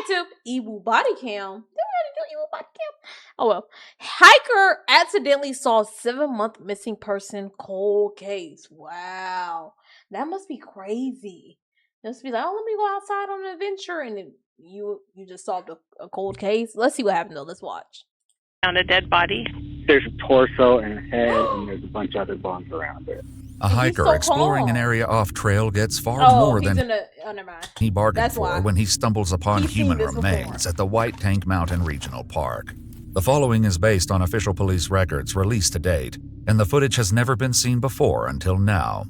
Active evil body cam. Did I do evil body cam? Oh well. Hiker accidentally saw 7-month missing person cold case. Wow. That must be crazy. Just be like, oh, let me go outside on an adventure, and then you just solved a cold case. Let's see what happened though. Let's watch. Found a dead body. There's a torso and a head, and there's a bunch of other bones around it. A hiker exploring an area off trail gets far more than never mind. he bargained for when he stumbles upon human remains at the White Tank Mountain Regional Park. The following is based on official police records released to date, and the footage has never been seen before until now.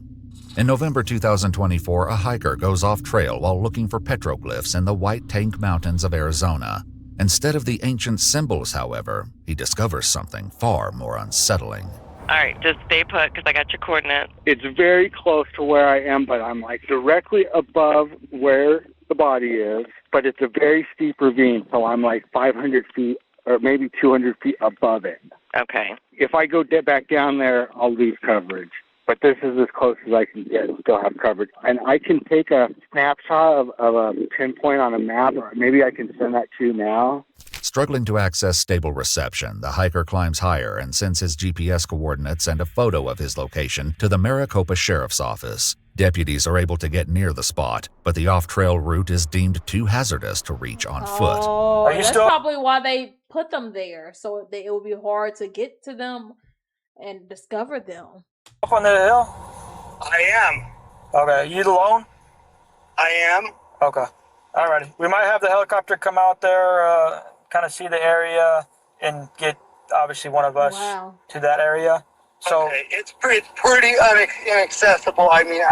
In November 2024, a hiker goes off trail while looking for petroglyphs in the White Tank Mountains of Arizona. Instead of the ancient symbols, however, he discovers something far more unsettling. All right, just stay put because I got your coordinates. It's very close to where I am, but I'm like directly above where the body is, but it's a very steep ravine, so I'm like 500 feet or maybe 200 feet above it. Okay. If I go back down there, I'll lose coverage. But this is as close as I can get and still have coverage. And I can take a snapshot of a pinpoint on a map, or maybe I can send that to you now. Struggling to access stable reception, the hiker climbs higher and sends his GPS coordinates and a photo of his location to the Maricopa Sheriff's Office. Deputies are able to get near the spot, but the off-trail route is deemed too hazardous to reach on foot. Oh, that's probably why they put them there, so it would be hard to get to them and discover them. Up on the hill? I am. Okay, you alone? I am. Okay, alrighty. We might have the helicopter come out there, kind of see the area, and get obviously one of us to that area. So okay. It's pretty inaccessible. I mean,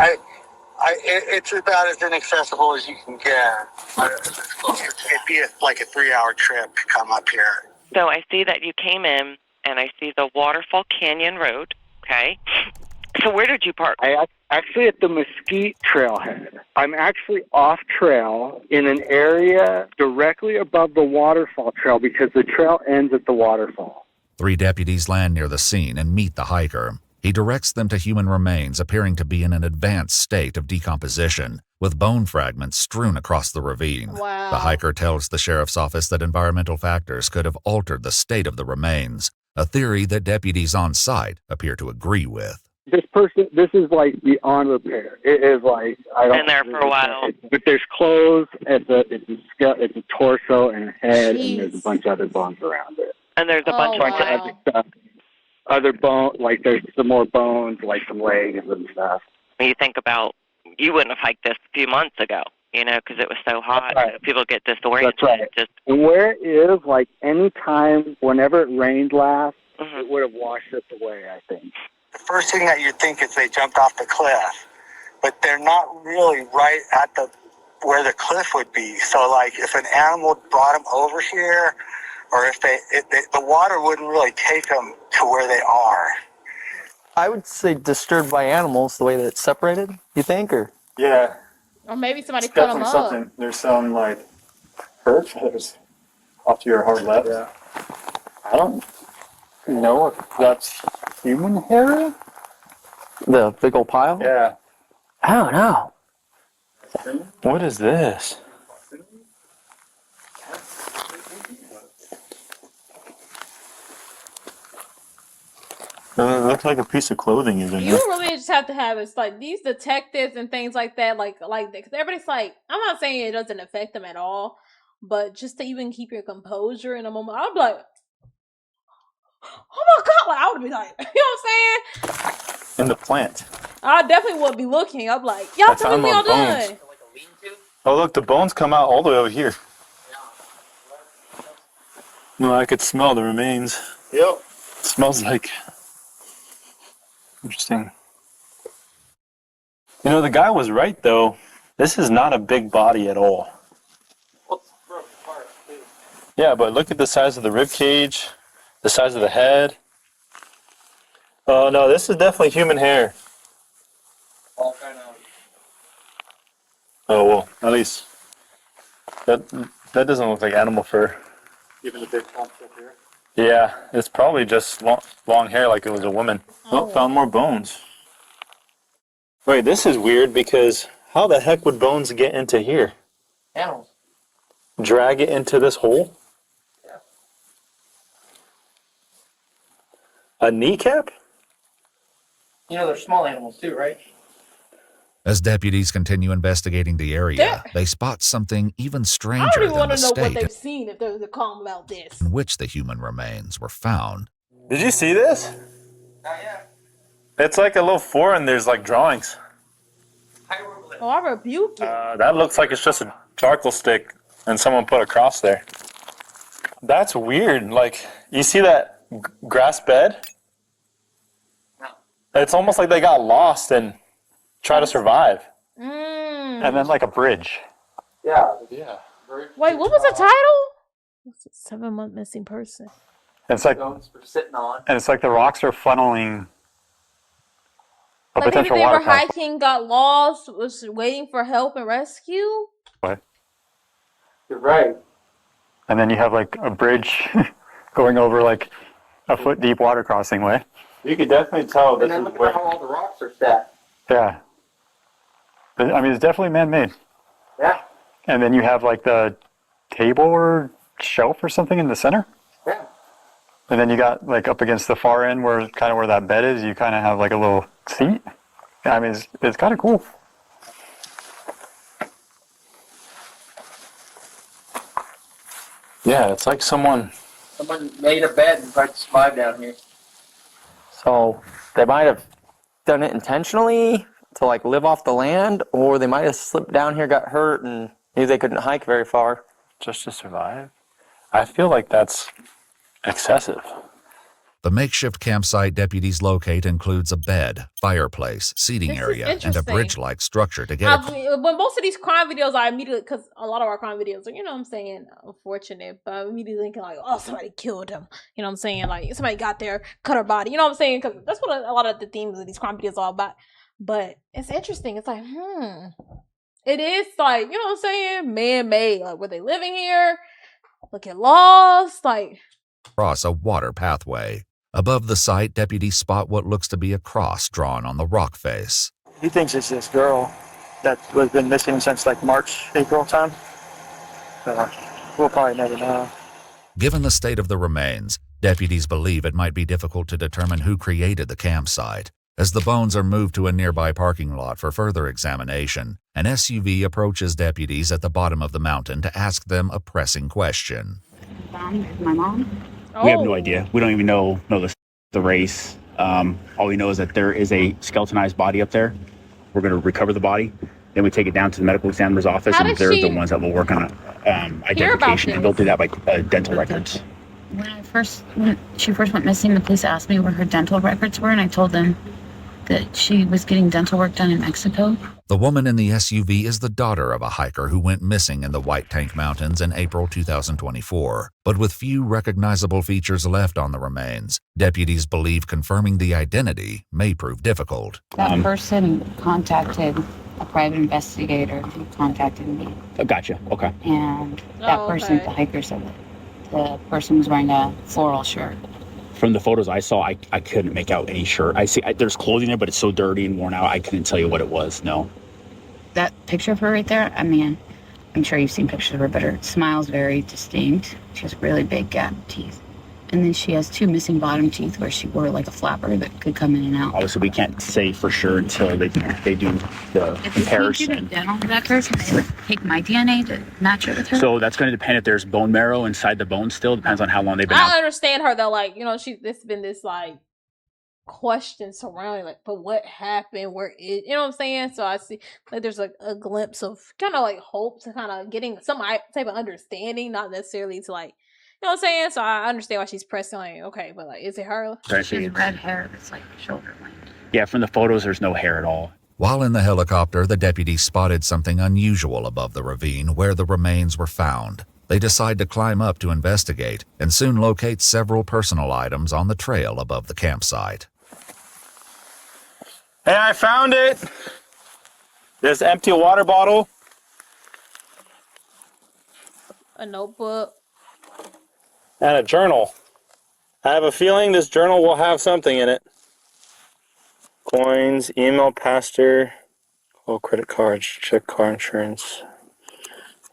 it's about as inaccessible as you can get. It'd be like a 3-hour trip to come up here. So I see that you came in, and I see the Waterfall Canyon Road. Okay. So where did you park? Actually at the Mesquite Trailhead. I'm actually off trail in an area directly above the waterfall trail because the trail ends at the waterfall. 3 deputies land near the scene and meet the hiker. He directs them to human remains appearing to be in an advanced state of decomposition, with bone fragments strewn across the ravine. Wow. The hiker tells the sheriff's office that environmental factors could have altered the state of the remains, a theory that deputies on site appear to agree with. This is like beyond repair. It is like, I don't been there for a while. But there's clothes, it's a torso and a head, and there's a bunch of other bones around it. And there's a bunch of other stuff. Other bones, like there's some more bones, like some legs and stuff. You think about, you wouldn't have hiked this a few months ago, because it was so hot. Right. People get disoriented. That's right. And where it is, like any time, whenever it rained last, it would have washed it away, I think. The first thing that you think is they jumped off the cliff, but they're not really right at where the cliff would be. So, like, if an animal brought them over here, or if the water wouldn't really take them to where they are. I would say disturbed by animals, the way that it's separated, you think, or? Yeah. Or maybe somebody cut them up. Something. There's some, like, hurt feathers off to your hard left. Yeah. I don't know if that's human hair? The big old pile? Yeah. I don't know. What is this? It looks like a piece of clothing is in You really just have to have it's like these detectives and things like that, like because everybody's like, I'm not saying it doesn't affect them at all, but just to even keep your composure in a moment, I'd be like, oh my god, like I would be like, you know what I'm saying? In the plant. I definitely would be looking. I'm like, y'all tell me y'all done. Oh look, the bones come out all the way over here. No, I could smell the remains. Yep. It smells like. Interesting. The guy was right though. This is not a big body at all. Yeah, but look at the size of the rib cage, the size of the head. Oh no, this is definitely human hair. All kind of. Oh well, at least that doesn't look like animal fur. Even the big clumps up here. Yeah, it's probably just long hair like it was a woman. Oh, found more bones. Wait, this is weird because how the heck would bones get into here? Animals. Drag it into this hole? Yeah. A kneecap? You know, they're small animals too, right? As deputies continue investigating the area, they spot something even I don't stranger even than want the to know what state they've seen if there's a comment about this. in which the human remains were found. Did you see this? Not yet. It's like a little four and there's like drawings. Oh, I rebuke it. That looks like it's just a charcoal stick and someone put a cross there. That's weird. Like, you see that grass bed? No. It's almost like they got lost and try to survive. And then like a bridge. Yeah. Yeah. wait, what was the title? It's a 7-month missing person. It's like, Bones we're sitting on. and it's like the rocks are funneling a Like maybe potential they water were path. hiking, got lost, was waiting for help and rescue. What? You're right. And then you have like a bridge going over like a foot deep water crossing way. You could definitely tell And then look at how all the rocks are stacked. Yeah. But, I mean, it's definitely man-made. Yeah. And then you have like the table or shelf or something in the center. Yeah. And then you got like up against the far end where kind of where that bed is, you kind of have like a little seat. I mean, it's kind of cool. Yeah, it's like someone made a bed and tried to survive down here. So they might have done it intentionally to like live off the land, or they might have slipped down here, got hurt, and knew they couldn't hike very far. just to survive. I feel like that's excessive. The makeshift campsite deputies locate includes a bed, fireplace, seating This is area, and a interesting. bridge-like structure to get When most of these crime videos, I immediately, because a lot of our crime videos are, you know what I'm saying, unfortunate, but I'm immediately thinking like, oh, somebody killed him. You know what I'm saying? Like, somebody got there, cut her body. You know what I'm saying? Because that's what a lot of the themes of these crime videos are all about. But it's interesting. It's like, it is like, you know what I'm saying, man-made. Like, were they living here? Looking lost? Like, across a water pathway. Above the site, deputies spot what looks to be a cross drawn on the rock face. He thinks it's this girl that has been missing since like March, April time. We'll probably never know. Given the state of the remains, deputies believe it might be difficult to determine who created the campsite. As the bones are moved to a nearby parking lot for further examination, an SUV approaches deputies at the bottom of the mountain to ask them a pressing question. My mom. oh. We have no idea. We don't even know the race. All we know is that there is a skeletonized body up there. We're going to recover the body. Then we take it down to the medical examiner's office, How and did they're she the ones that will work on identification, and they'll do that by dental records. When she first went missing, the police asked me where her dental records were, and I told them that she was getting dental work done in Mexico. The woman in the SUV is the daughter of a hiker who went missing in the White Tank Mountains in April 2024. But with few recognizable features left on the remains, deputies believe confirming the identity may prove difficult. That person contacted a private investigator who contacted me, Gotcha. Okay. and that person, okay. the hiker, said that the person was wearing a floral shirt. From the photos I saw, I couldn't make out any shirt. There's clothing there, but it's so dirty and worn out, I couldn't tell you what it was. No. That picture of her right there, I mean, I'm sure you've seen pictures of her, but her smile's very distinct. She has really big gap teeth. And then she has 2 missing bottom teeth where she wore like a flapper that could come in and out. Obviously, we can't say for sure until they do the If you comparison. do the dental records, can they take my DNA to match it with her? So that's going to depend if there's bone marrow inside the bone still. Depends on how long they've been out. I understand her though, like, you know, there's been this like question surrounding like, but what happened? Where is, you know what I'm saying? So I see like there's like a glimpse of kind of like hope to kind of getting some type of understanding, not necessarily to like, you know what I'm saying? So I understand why she's pressing like, okay, but like, is it her? She has red hair that's like shoulder length. Yeah, from the photos, there's no hair at all. While in the helicopter, the deputies spotted something unusual above the ravine where the remains were found. They decide to climb up to investigate and soon locate several personal items on the trail above the campsite. Hey, I found it! This empty water bottle. A notebook. And a journal. I have a feeling this journal will have something in it. Coins, email, pastor, call credit cards, check car insurance.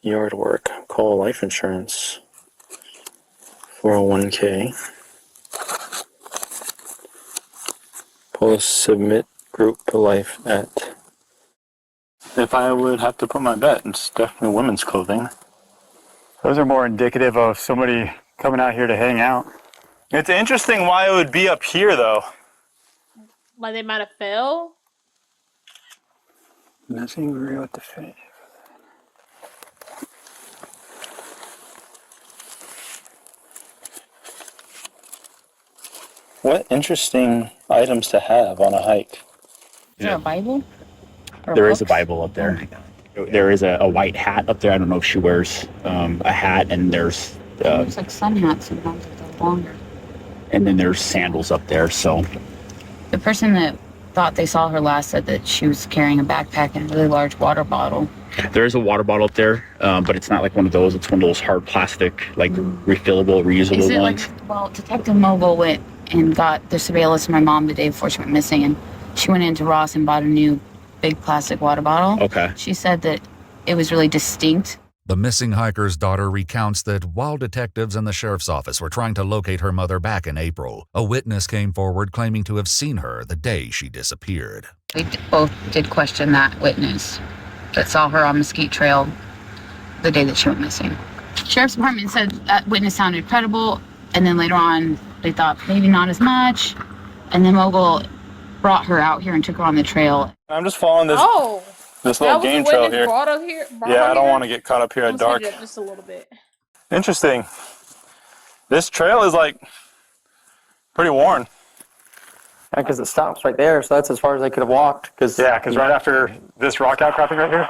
yard work. Call life insurance. 401k. Pull submit group life at. If I would have to put my bet, it's definitely women's clothing. Those are more indicative of somebody coming out here to hang out. It's interesting why it would be up here, though. Like they might have fell. Nothing real with the face. What interesting items to have on a hike. Is there a Bible? Or There is a books? Bible up Oh there. my God. There is a white hat up there. I don't know if she wears a hat, and there's Looks like sun hats sometimes if they're longer. and then there's sandals up there. So The person that thought they saw her last said that she was carrying a backpack and a really large water bottle. there is a water bottle up there, but it's not like one of those. It's one of those hard plastic, like refillable, reusable Is it ones. like, well, Detective Mogul went and got the surveillance of my mom the day before she went missing, and she went into Ross and bought a new big plastic water bottle. Okay. She said that it was really distinct. The missing hiker's daughter recounts that while detectives and the sheriff's office were trying to locate her mother back in April, a witness came forward claiming to have seen her the day she disappeared. We both did question that witness that saw her on Mesquite Trail the day that she went missing. Sheriff's Department said that witness sounded credible, and then later on they thought maybe not as much, and then Mogul brought her out here and took her on the trail. I'm just following this Oh, this that little was the game trail witness here. brought up here. Yeah, I don't want to get caught up here at dark. Up just a little bit. Interesting. This trail is like pretty worn. Yeah, because it stops right there, so that's as far as I could have walked. Because right after this rock outcropping right here,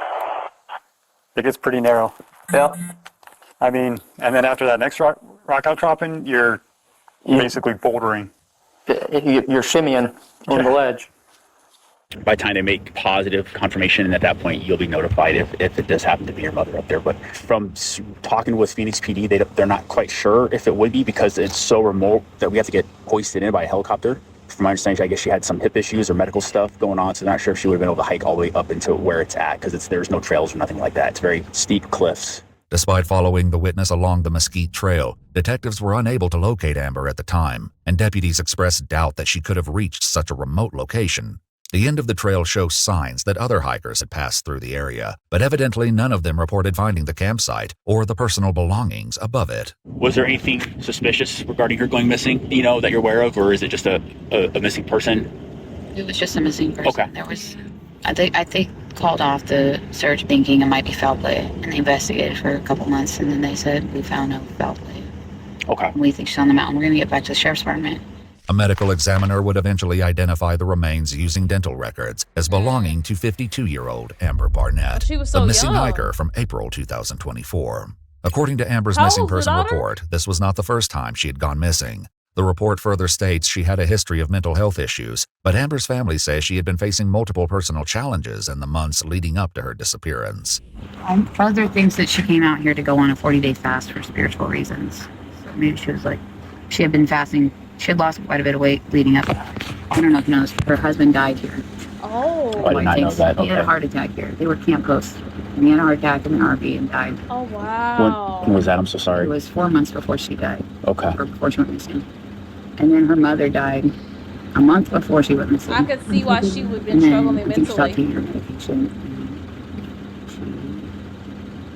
it gets pretty narrow. Yeah. I mean, and then after that next rock outcropping, you're basically bouldering. You're shimmying on the ledge. By the time they make positive confirmation, and at that point you'll be notified if it does happen to be your mother up there. But from talking with Phoenix PD, they're not quite sure if it would be because it's so remote that we have to get hoisted in by a helicopter. From my understanding, I guess she had some hip issues or medical stuff going on, so I'm not sure if she would have been able to hike all the way up into where it's at because there's no trails or nothing like that. It's very steep cliffs. Despite following the witness along the Mesquite Trail, detectives were unable to locate Amber at the time, and deputies expressed doubt that she could have reached such a remote location. The end of the trail shows signs that other hikers had passed through the area, but evidently none of them reported finding the campsite or the personal belongings above it. Was there anything suspicious regarding her going missing, that you're aware of, or is it just a missing person? It was just a missing person. Okay. There was, I think called off the search thinking it might be foul play, and they investigated for a couple months, and then they said we found no foul play. Okay. We think she's on the mountain. We're going to get back to the sheriff's department. A medical examiner would eventually identify the remains using dental records as belonging to 52-year-old Amber Barnett, She was so the missing young. hiker from April 2024. According to Amber's How missing old's the person daughter? report, this was not the first time she had gone missing. The report further states she had a history of mental health issues, but Amber's family says she had been facing multiple personal challenges in the months leading up to her disappearance. Further thinks that she came out here to go on a 40-day fast for spiritual reasons. So maybe she had been fasting. She had lost quite a bit of weight leading up. I don't know if you know this, her husband died here. Oh. I did not know that. He had a Okay. heart attack here. They were camp hosts. And he had a heart attack in an RV and died. Oh wow. When was that? I'm so It sorry. was 4 months before she died. Okay. Or before she went missing. And then her mother died a month before she went missing. I could see why she would have been And then struggling I think she stopped mentally. taking her medication.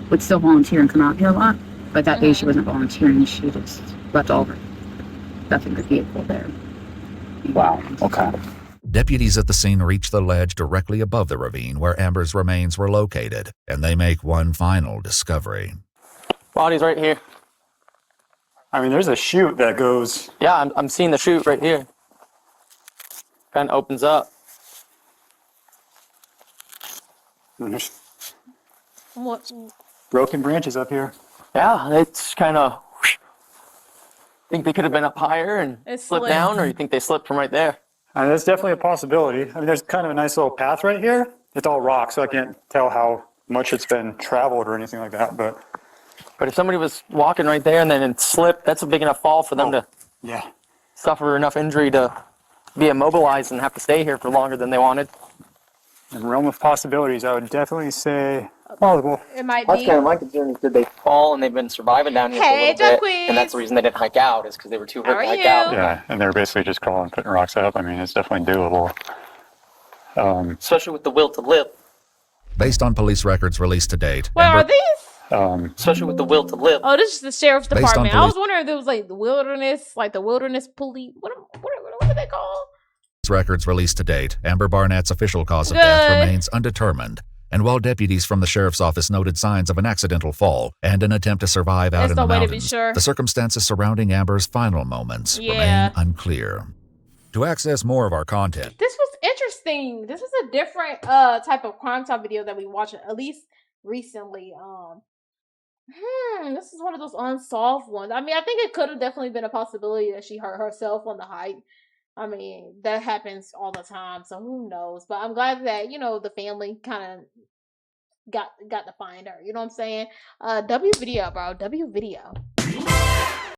She would still volunteer and come out here a lot, but that day she wasn't volunteering. She just left all her stuff in the vehicle there. Wow. Okay. Deputies at the scene reach the ledge directly above the ravine where Amber's remains were located, and they make one final discovery. Body's right here. I mean, there's a chute that goes. Yeah, I'm seeing the chute right here. Kind of opens up. There's What? broken branches up here. Yeah, it's kind of. Think they could have been up higher and It slipped slipped. down, or you think they slipped from right there? And that's definitely a possibility. I mean, there's kind of a nice little path right here. It's all rock, so I can't tell how much it's been traveled or anything like that. But But if somebody was walking right there and then it slipped, that's a big enough fall for them to yeah, suffer enough injury to be immobilized and have to stay here for longer than they wanted. In the realm of possibilities, I would definitely say plausible. It might That's be. kind of my concern. Is did they fall and they've been surviving down here for a Hey, little bit, Jacquees. and that's the reason they didn't hike out, is because they were too How hurt are to hike you? out. Yeah, and they're basically just crawling, putting rocks up. I mean, it's definitely doable. Especially with the will to live. Based on police records released to date, What are Amber, these? Especially with the will to live. Oh, this is the sheriff's Based on department. I police- was wondering if it was like the wilderness police. What are they called? records released to date, Amber Barnett's official cause of death Good. remains undetermined. And while deputies from the sheriff's office noted signs of an accidental fall and an attempt to survive out There's in no the way to be mountains, sure. the circumstances surrounding Amber's final moments Yeah. remain unclear. To access more of our content, This was interesting. This was a different type of crime time video that we watched, at least recently. This is one of those unsolved ones. I mean, I think it could have definitely been a possibility that she hurt herself on the hike. I mean, that happens all the time, so who knows? But I'm glad that, the family kind of got to find her. You know what I'm saying? W video, bro. W video.